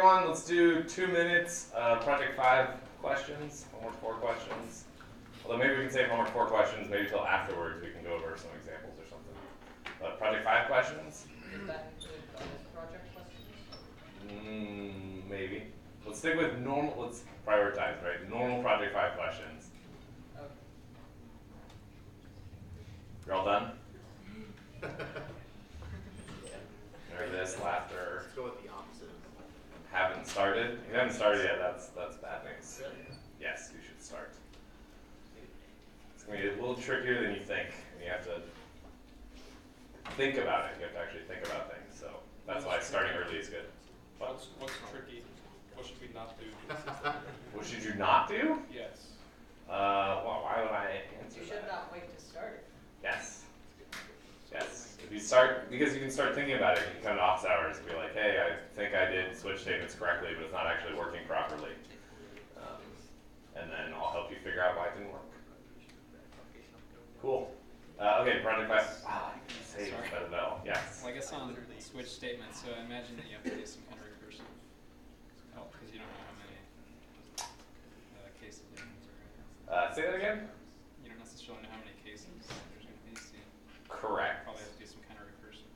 Everyone, let's do 2 minutes, project 5 questions, homework 4 questions. Although maybe we can save homework 4 questions, maybe till afterwards we can go over some examples or something. But project 5 questions? Does that include bonus project questions? Maybe. Let's stick with normal, let's prioritize, right? Normal project 5 questions. Okay. You're all done? Nervous, laughter. Let's go with the opposite. Haven't started? If you haven't started yet, that's bad news. Really? Yes, you should start. It's going to be a little trickier than you think, and you have to think about it. You have to actually think about things, so that's why starting early is good. What's tricky? What should we not do? What should you not do? Yes. Well, why would I answer You that? should not wait to start it. Yes. Yes. If you start, because you can start thinking about it, you can come to office hours and be like, hey, I think I did switch statements correctly, but it's not actually working properly. And then I'll help you figure out why it didn't work. Cool. Okay, project 5. Save by the bell. Yes. Well, I guess on switch statements, so I imagine that you have to do some kind of recursive help because you don't know how many cases there are. Say that again? You don't necessarily know how many cases there's going to be, so you Correct. probably have to do some kind of recursive.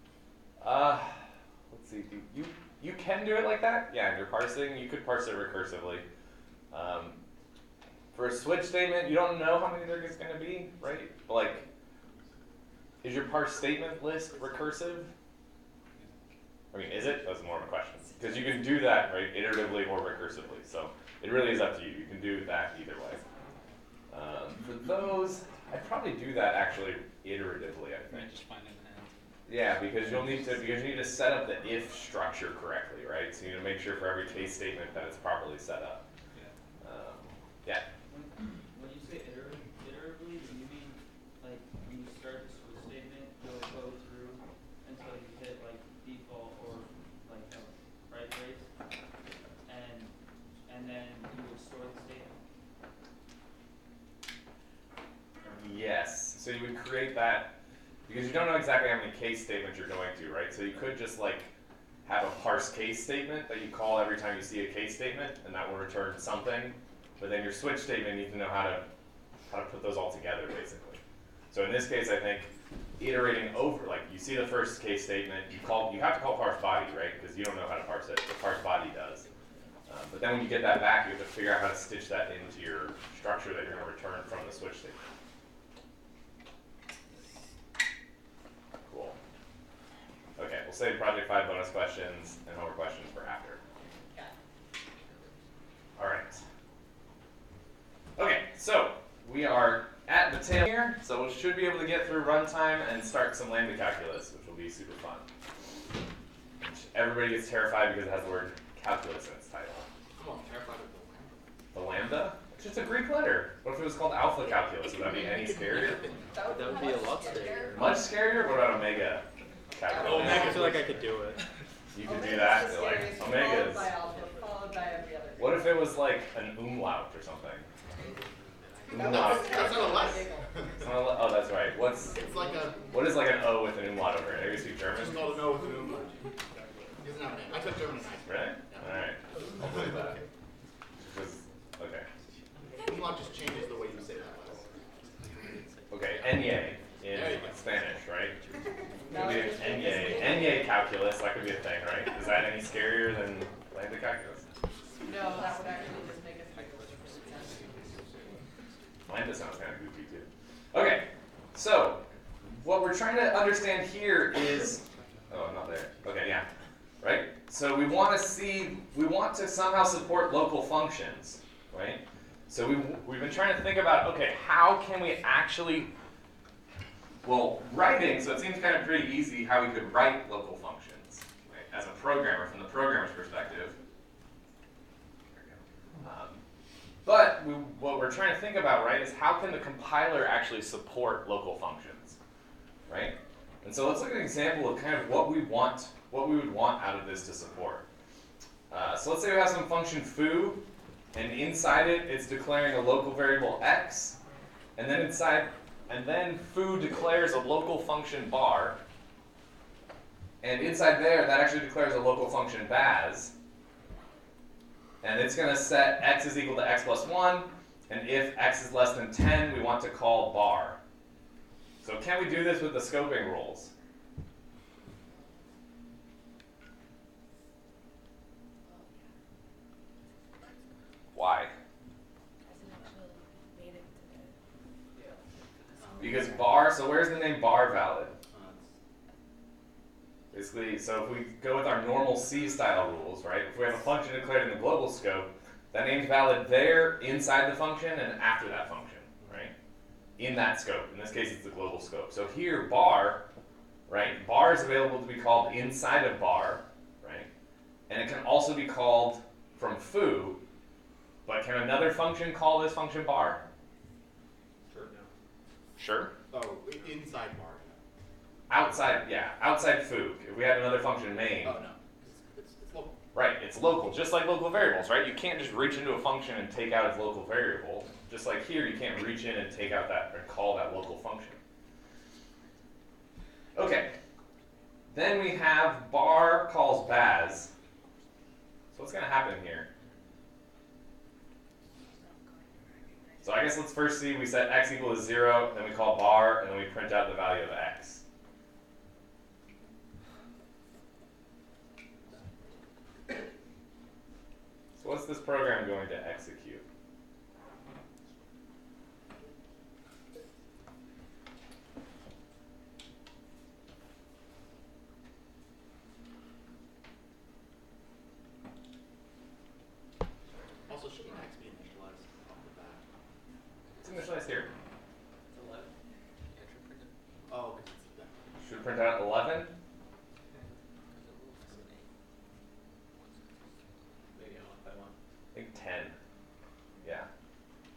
Let's see. You can do it like that. Yeah, in your parsing, you could parse it recursively. For a switch statement, you don't know how many there's going to be, right? But like, is your parse statement list recursive? I mean, is it? That's more of a question. Because you can do that, right, iteratively or recursively. So it really is up to you. You can do that either way. For those, I'd probably do that actually iteratively, I You think. might just find an end. Yeah, because you need to set up the if structure correctly, right? So you need to make sure for every case statement that it's properly set up. Yeah. Yeah. When you say iteratively, do you mean like when you start the switch statement, you'll go through until you hit like default or like a right trace, and then you would store the statement? Yes. So you would create that because you don't know exactly how many case statements you're going to, right? So you could just like have a parse case statement that you call every time you see a case statement, and that will return something. But then your switch statement, you need to know how to put those all together, basically. So in this case, I think iterating over, like you see the first case statement, you have to call parse body, right? Because you don't know how to parse it. The parse body does. But then when you get that back, you have to figure out how to stitch that into your structure that you're going to return from the switch statement. Cool. Okay, we'll save project 5 bonus questions and homework questions for after. Got it. All right. Okay, so we are at the tail here, so we should be able to get through runtime and start some Lambda Calculus, which will be super fun. Everybody gets terrified because it has the word calculus in its title. I'm terrified of The Lambda? It's just a Greek letter. What if it was called Alpha Calculus? Would that be any scarier? That would be a lot scarier. Much scarier? What about Omega Calculus? Omega, I feel like I could do it. You could do that. Omega's the Like scariest, Omega's. Followed by alpha, followed by every other. What if it was like an umlaut or something? That's not a letter. It's not a oh, that's right. It's like a. What is like an O with an umlaut over it? Maybe you speak German? It's called an O with an umlaut. He doesn't have a name. I took German in high school. Really? Yeah. All right. I'll believe that. Okay. Umlaut just changes the way you say that letter. Okay. Enye in There you go. Spanish, right? No, Could be it's an just- Enye. Enye calculus. That could be a thing, right? Is that any scarier than Lambda calculus? No, that would actually just make it calculus. Lambda sounds kind of goofy too. Okay. So what we're trying to understand here is. Oh, I'm not there. Okay. Yeah. Right? So we want to somehow support local functions, right? So we've been trying to think about, okay, how can we actually, well, writing, so it seems kind of pretty easy how we could write local functions, right? As a programmer, from the programmer's perspective. But what we're trying to think about, right, is how can the compiler actually support local functions, right? And so let's look at an example of kind of what we would want out of this to support. So let's say we have some function foo, and inside it, it's declaring a local variable x, and then foo declares a local function bar, and inside there, that actually declares a local function baz, and it's going to set x is equal to x plus 1, and if x is less than 10, we want to call bar. So can we do this with the scoping rules? Why? Because bar, so where's the name bar valid? Basically, so if we go with our normal C style rules, right? If we have a function declared in the global scope, that name's valid there, inside the function, and after that function, right? In that scope. In this case, it's the global scope. So here, bar, right? Bar is available to be called inside of bar, right? And it can also be called from foo, but can another function call this function bar? Sure. No. Sure. Oh, inside bar. Outside, yeah, outside foo. If we had another function main. Oh no, it's local. Right, it's local, just like local variables, right? You can't just reach into a function and take out its local variable. Just like here, you can't reach in and take out that, or call that local function. Okay, then we have bar calls baz. So what's gonna happen here? So I guess let's first see, we set x equal to 0, then we call bar, and then we print out the value of x. So what's this program going to execute? Also, shouldn't x be initialized off the bat? It's initialized here. It's 11. Yeah, should print it. Oh, because it's that. Should print out 11. Maybe I'll if I want. I think 10. Yeah.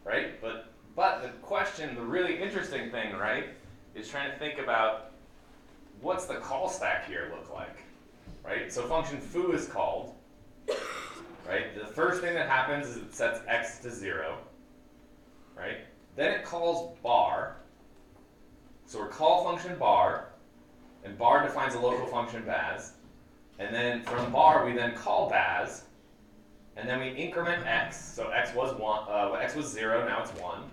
Right? But the question, the really interesting thing, right, is trying to think about what's the call stack here look like? Right? So function foo is called. Right? The first thing that happens is it sets x to 0. Right? Then it calls bar. So we're call function bar, and bar defines a local function baz. And then from bar we then call baz, and then we increment x. So x was 1. X was 0. Now it's 1.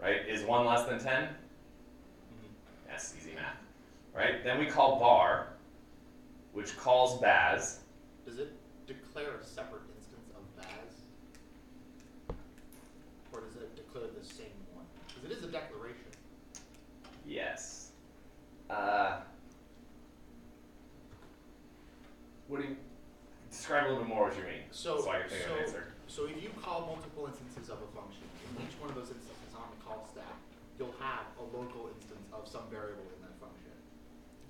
Right? Is 1 less than 10? Yes, easy math. Right? Then we call bar, which calls baz. Does it declare a separate instance of baz? Or does it declare the same one? Because it is a declaration. Yes. What do you describe a little bit more what you mean? So I can think of an answer. So if you call multiple instances of a function, and each one of those instances on the call stack, you'll have a local instance of some variable in that function.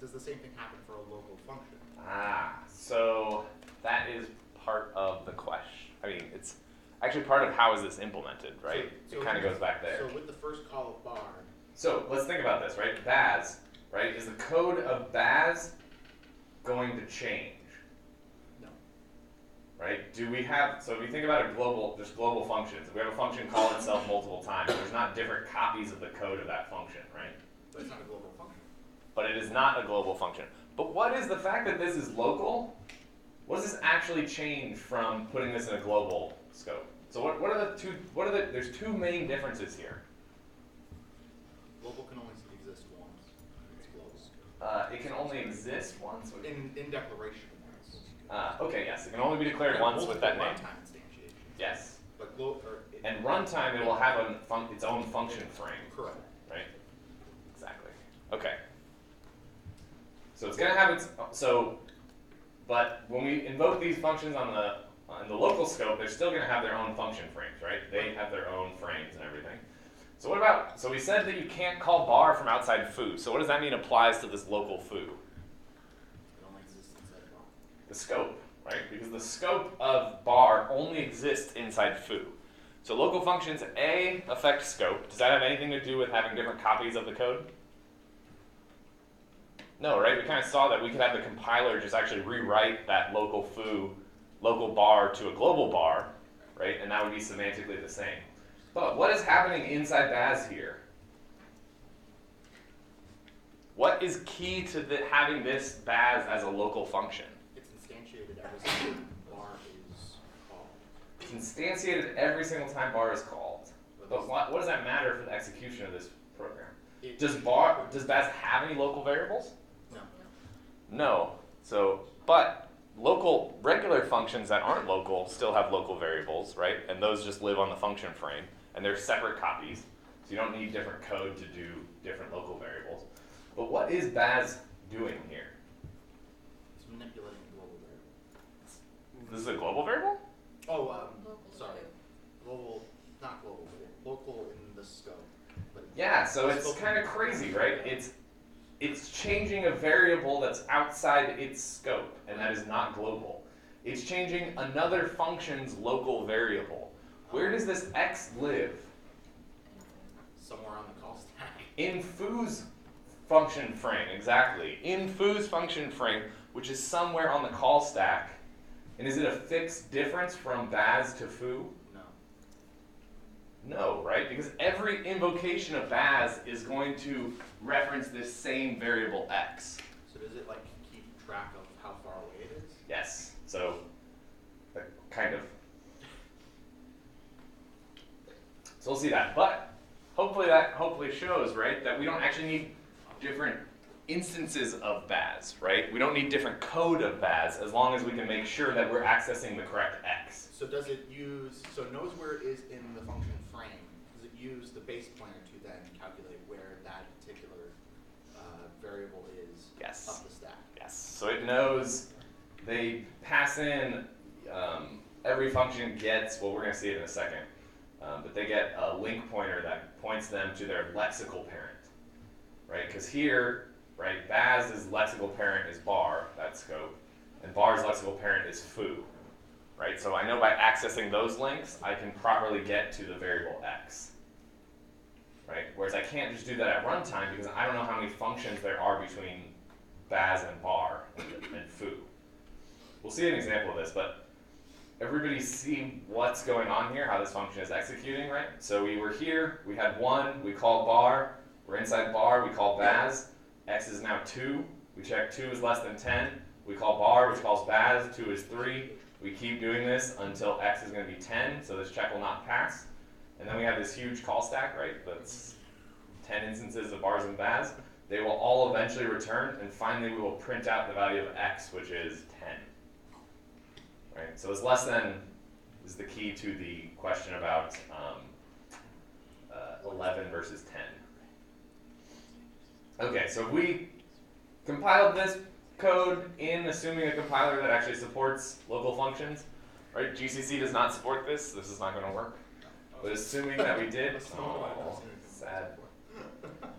Does the same thing happen for a local function? So that is part of the question. I mean, it's actually part of how is this implemented, right? So it kind of goes back there. So with the first call of bar. So let's think about this, right? Baz, right? Is the code of baz going to change? No. Right? Do we have, so if you think about just global functions, if we have a function call itself multiple times, there's not different copies of the code of that function, right? But it's not a global function. But it is not a global function. But what is the fact that this is local? What does this actually change from putting this in a global scope? So what are the two, there's two main differences here. Global can only exist once. It's global. It can only exist once? In declaration once. Okay, yes, it can only be declared once with that name. Runtime instantiation. Yes. But And runtime, it will have its own function frame. Correct. Right? Exactly. Okay. So it's going to have its, but when we invoke these functions in the local scope, they're still going to have their own function frames, right? They have their own frames and everything. So what about, so we said that you can't call bar from outside foo. So what does that mean applies to this local foo? It only exists inside bar. The scope, right? Because the scope of bar only exists inside foo. So local functions A affect scope. Does that have anything to do with having different copies of the code? No, right? We kind of saw that we could have the compiler just actually rewrite that local foo, local bar to a global bar, right? And that would be semantically the same. But what is happening inside baz here? What is key to having this baz as a local function? It's instantiated every single bar is called. It's instantiated every single time bar is called. But what does that matter for the execution of this program? Does Baz have any local variables? No. No. So, but local regular functions that aren't local still have local variables, right? And those just live on the function frame, and they're separate copies. So you don't need different code to do different local variables. But what is Baz doing here? It's manipulating a global variable. This is a global variable? Oh, Local sorry. too. Global, not global, but local in the scope. But Yeah, so it's kind of crazy, right? It's changing a variable that's outside its scope, and that is not global. It's changing another function's local variable. Where does this x live? somewhere on the call stack. In foo's function frame, exactly. In foo's function frame, which is somewhere on the call stack. And is it a fixed difference from Baz to foo? No. No, right? Because every invocation of Baz is going to reference this same variable x. So does it like keep track of how far away it is? Yes, so kind of. So we'll see that, but hopefully shows, right, that we don't actually need different instances of Baz, right? We don't need different code of Baz as long as we can make sure that we're accessing the correct x. So does it use, so it knows where it is in the function frame. Does it use the base pointer to then calculate where that particular variable is Yes. up the stack? Yes, so it knows they pass in, every function gets, well, we're going to see it in a second, but they get a link pointer that points them to their lexical parent, right? Because here, right, Baz's lexical parent is bar, that scope, and bar's lexical parent is foo, right? So I know by accessing those links, I can properly get to the variable x, right? Whereas I can't just do that at runtime because I don't know how many functions there are between Baz and bar and foo. We'll see an example of this, but everybody see what's going on here, how this function is executing, right? So we were here, we had 1, we called bar, we're inside bar, we call Baz, x is now 2, we check 2 is less than 10, we call bar, which calls Baz, 2 is 3, we keep doing this until x is going to be 10, so this check will not pass. And then we have this huge call stack, right, that's 10 instances of bars and Baz. They will all eventually return, and finally we will print out the value of x, which is 10. Right? So it's less than is the key to the question about 11 versus 10. Okay, so if we compiled this code in assuming a compiler that actually supports local functions, right? GCC does not support this. This is not going to work. But assuming that we did, oh, sad.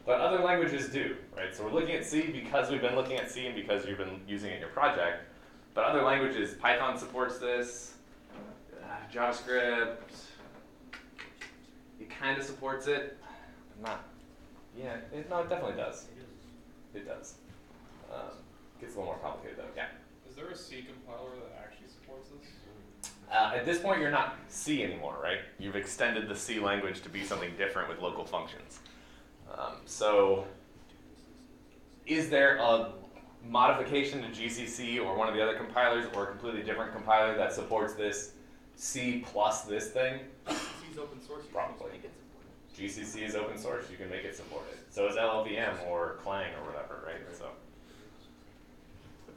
But other languages do, right? So we're looking at C because we've been looking at C and because you've been using it in your project. But other languages, Python supports this, JavaScript, it kind of supports it. No, it definitely does. It does. Gets a little more complicated though, yeah. Is there a C compiler that actually supports this? At this point, you're not C anymore, right? You've extended the C language to be something different with local functions. So, is there a modification to GCC or one of the other compilers or a completely different compiler that supports this C plus this thing? GCC is open source. You Probably. can make it support. GCC is open source. You can make it support it. So is LLVM or Clang or whatever, right? So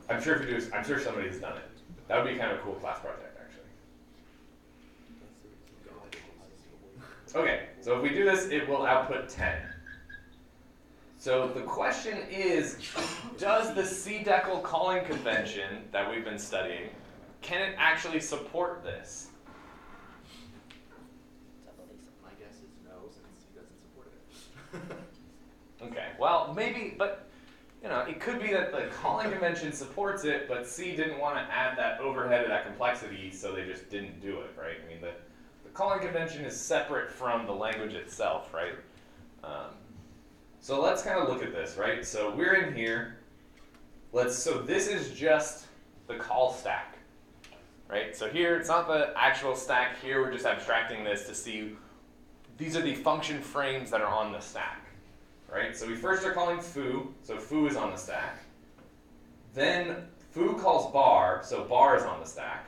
I'm sure somebody's done it. That would be kind of a cool class project, actually. Okay, so if we do this, it will output 10. So the question is, does the CDECL calling convention that we've been studying, can it actually support this? My guess is no, since he doesn't support it. Okay, well, maybe, but it could be that the calling convention supports it, but C didn't want to add that overhead or that complexity, so they just didn't do it, right? I mean, the calling convention is separate from the language itself, right? So let's kind of look at this, right? So we're in here. So this is just the call stack, right? So here, it's not the actual stack. Here, we're just abstracting this to see these are the function frames that are on the stack, right? So we first are calling foo, so foo is on the stack. Then foo calls bar, so bar is on the stack.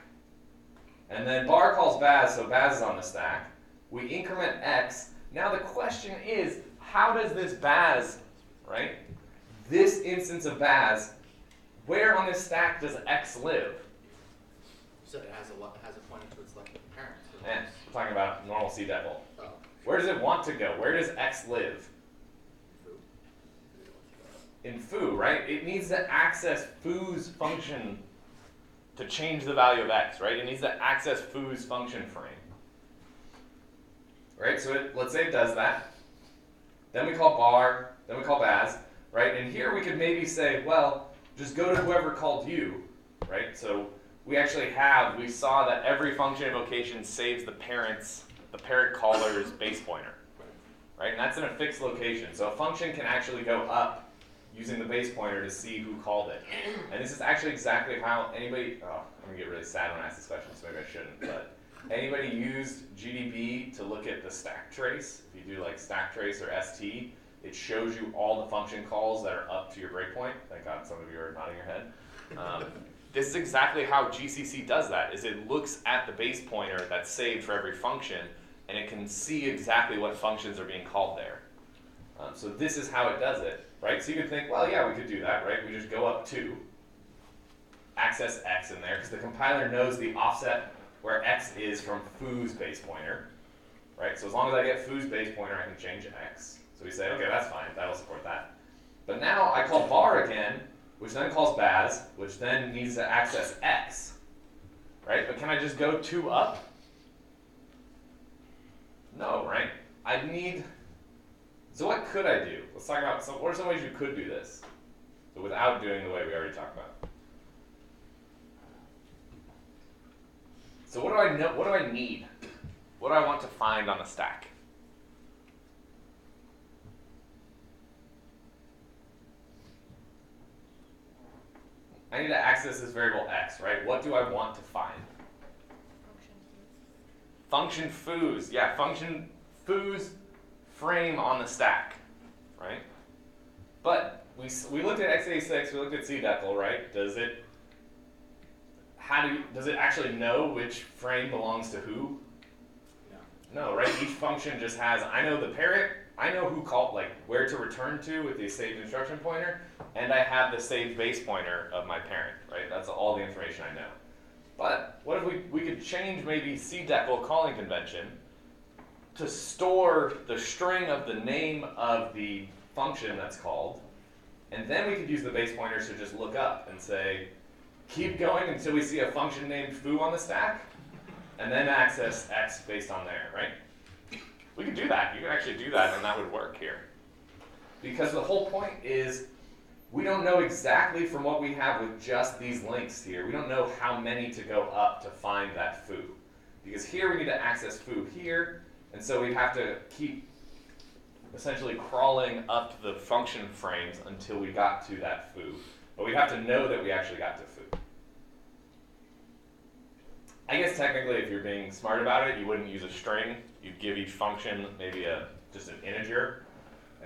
And then bar calls Baz, so Baz is on the stack. We increment X. Now the question is, how does this Baz, right? This instance of Baz, where on this stack does X live? You said it has a pointer to its like parent. So And we're talking about normal CDECL. oh, Where does it want to go? Where does X live? foo. In foo, right? It needs to access foo's function to change the value of X, right? It needs to access foo's function frame. Right, so let's say it does that. Then we call bar, then we call Baz, right? And here we could maybe say, well, just go to whoever called you, right? So we saw that every function invocation saves the parent caller's base pointer, right? And that's in a fixed location. So a function can actually go up using the base pointer to see who called it. And this is actually exactly how anybody, I'm gonna get really sad when I ask this question, so maybe I shouldn't, but anybody used GDB to look at the stack trace? If you do like stack trace or ST, it shows you all the function calls that are up to your breakpoint. Thank God some of you are nodding your head. This is exactly how GCC does that, is it looks at the base pointer that's saved for every function, and it can see exactly what functions are being called there. So this is how it does it, right? So you could think, well, yeah, we could do that, right? We just go up 2, access X in there, because the compiler knows the offset where X is from foo's base pointer, right? So as long as I get foo's base pointer, I can change X. So we say, okay, that's fine, that'll support that. But now I call bar again, which then calls Baz, which then needs to access X, right? But can I just go 2 up? No, right? I need, so what could I do? Let's talk about, so what are some ways you could do this? So without doing the way we already talked about. So what do I know, what do I need? What do I want to find on a stack? I need to access this variable X, right? What do I want to find? Function foo's, yeah, function foo's frame on the stack, right? But we looked at x86, we looked at CDECL, right? Does it actually know which frame belongs to who? No, right? Each function just has, I know the parent, I know who called, like where to return to with the saved instruction pointer, and I have the saved base pointer of my parent, right? That's all the information I know. But what if we could change maybe CDECL calling convention to store the string of the name of the function that's called, and then we could use the base pointers to just look up and say, keep going until we see a function named foo on the stack, and then access X based on there, right? We could do that. You could actually do that, and that would work here. Because the whole point is, we don't know exactly from what we have with just these links here. We don't know how many to go up to find that foo. Because here we need to access foo here, and so we have to keep essentially crawling up the function frames until we got to that foo. But we have to know that we actually got to foo. I guess technically if you're being smart about it, you wouldn't use a string. You'd give each function maybe just an integer.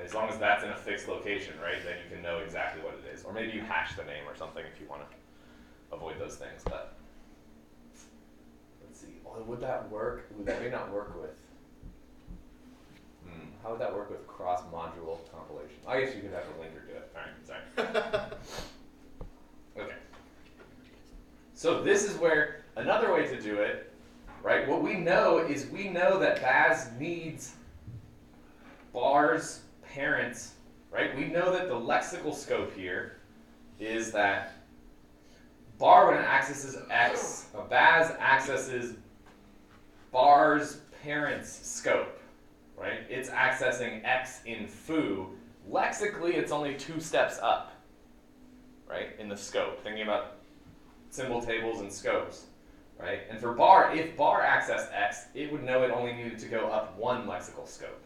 As long as that's in a fixed location, right, then you can know exactly what it is. Or maybe you hash the name or something if you want to avoid those things. But let's see. Oh, would that work? Ooh, that may not work with. How would that work with cross-module compilation? I guess you could have a linker do it. All right, sorry. Okay. So this is where another way to do it, right? What we know is we know that Baz needs bar's parents, right? We know that the lexical scope here is that bar, when it accesses X, Baz accesses bar's parents scope, right? It's accessing X in foo. Lexically, it's only 2 steps up, right, in the scope, thinking about symbol tables and scopes, right? And for bar, if bar accessed X, it would know it only needed to go up 1 lexical scope.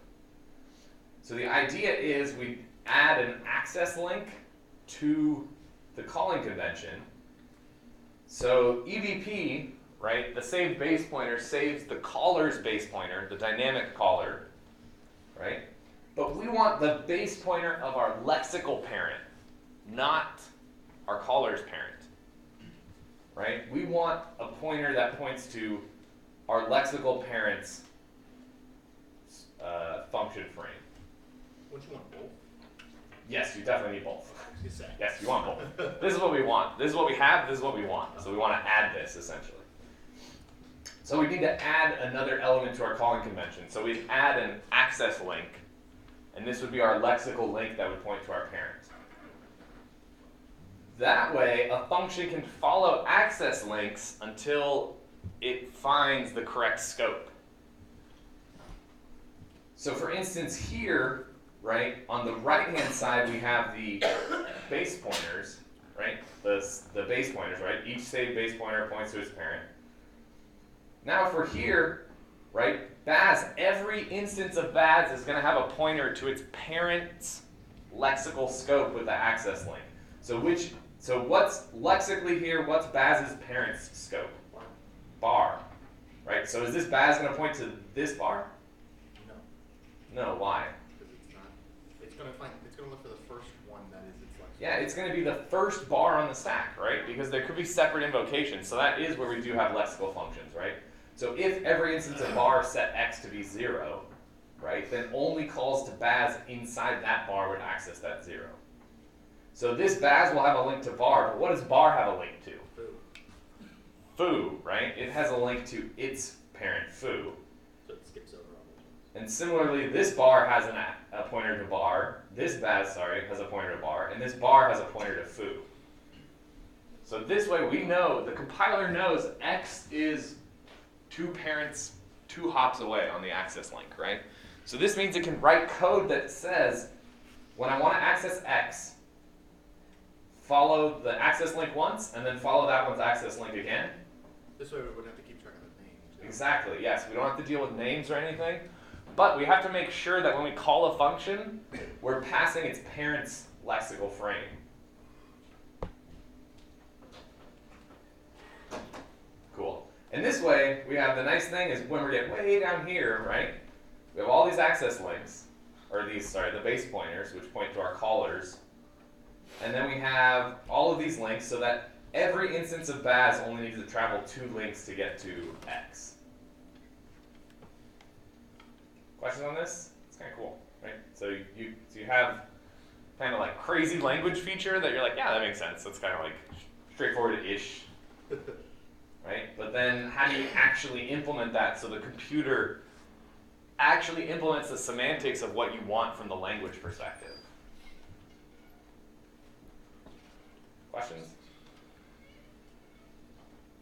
So the idea is we add an access link to the calling convention. So EBP, right, the saved base pointer saves the caller's base pointer, the dynamic caller, right? But we want the base pointer of our lexical parent, not our caller's parent, right? We want a pointer that points to our lexical parent's function frame. Wouldn't you want both? Yes, you definitely need both. You say. Yes, you want both. This is what we want. This is what we have. This is what we want. So we want to add this, essentially. So we need to add another element to our calling convention. So we'd add an access link, and this would be our lexical link that would point to our parent. That way, a function can follow access links until it finds the correct scope. So for instance here, right, on the right-hand side we have the base pointers, right? The base pointers, right? Each saved base pointer points to its parent. Now for here, right, Baz, every instance of Baz is going to have a pointer to its parent's lexical scope with the access link. So what's lexically here, what's Baz's parent's scope? Bar. Right? So is this Baz going to point to this bar? No. No, why? Because it's not. It's gonna look for the first one that is its lexical. Yeah, it's going to be the first bar on the stack, right? Because there could be separate invocations. So that is where we do have lexical functions, right? So if every instance of bar set x to be 0, right, then only calls to Baz inside that bar would access that 0. So this Baz will have a link to bar, but what does bar have a link to? Foo, right? It has a link to its parent foo. So it skips over all those ones. And similarly, this bar has a pointer to bar, this Baz, has a pointer to bar, and this bar has a pointer to foo. So this way we know, the compiler knows x is 2 parents 2 hops away on the access link, right? So this means it can write code that says, when I want to access x, follow the access link once, and then follow that one's access link again. This way we wouldn't have to keep track of the names. Exactly, yes. We don't have to deal with names or anything, but we have to make sure that when we call a function, we're passing its parent's lexical frame. Cool. And this way, we have the nice thing is when we get way down here, right, we have all these access links, or the base pointers, which point to our callers. And then we have all of these links so that every instance of Baz only needs to travel 2 links to get to x. Questions on this? It's kind of cool, right? So you have kind of like crazy language feature that you're like, yeah, that makes sense. That's kind of like straightforward-ish, right? But then how do you actually implement that so the computer actually implements the semantics of what you want from the language perspective? Questions?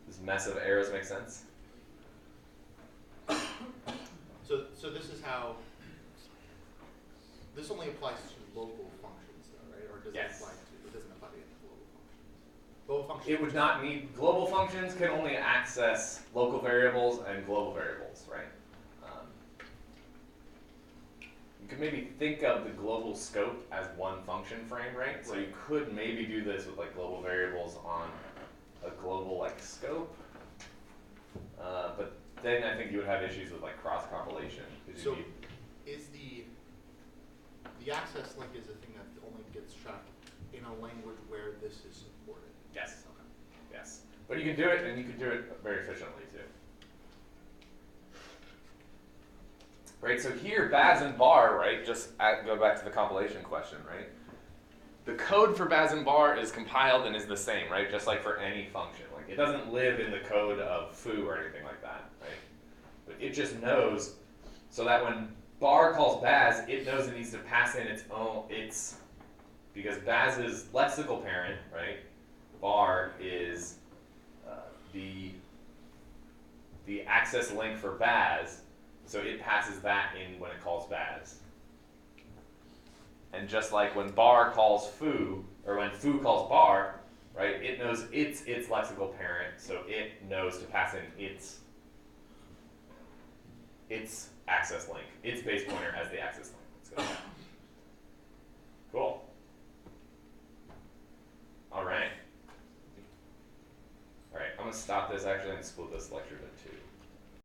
This mess of arrows make sense? So this is how. This only applies to local functions, though, right? Or does Yes. it apply to? It doesn't apply to any global functions. Global functions. It would not need, global functions can only access local variables and global variables, right? You could maybe think of the global scope as one function frame, right? So you could maybe do this with like global variables on a global like scope, but then I think you would have issues with like cross compilation. So is the access link is a thing that only gets tracked in a language where this is supported? Yes. Okay. Yes. But you can do it, and you can do it very efficiently too. Right, so here, Baz and bar, right, go back to the compilation question, right? The code for Baz and bar is compiled and is the same, right, just like for any function. Like, it doesn't live in the code of foo or anything like that, right? But it just knows, so that when bar calls Baz, it knows it needs to pass in because Baz's lexical parent, right, bar is the access link for Baz. So it passes that in when it calls Baz. And just like when bar calls foo, or when foo calls bar, right, it knows it's lexical parent, so it knows to pass in its access link, its base pointer as the access link. Let's go down. Cool. All right. All right, I'm going to stop this actually and split this lecture into 2.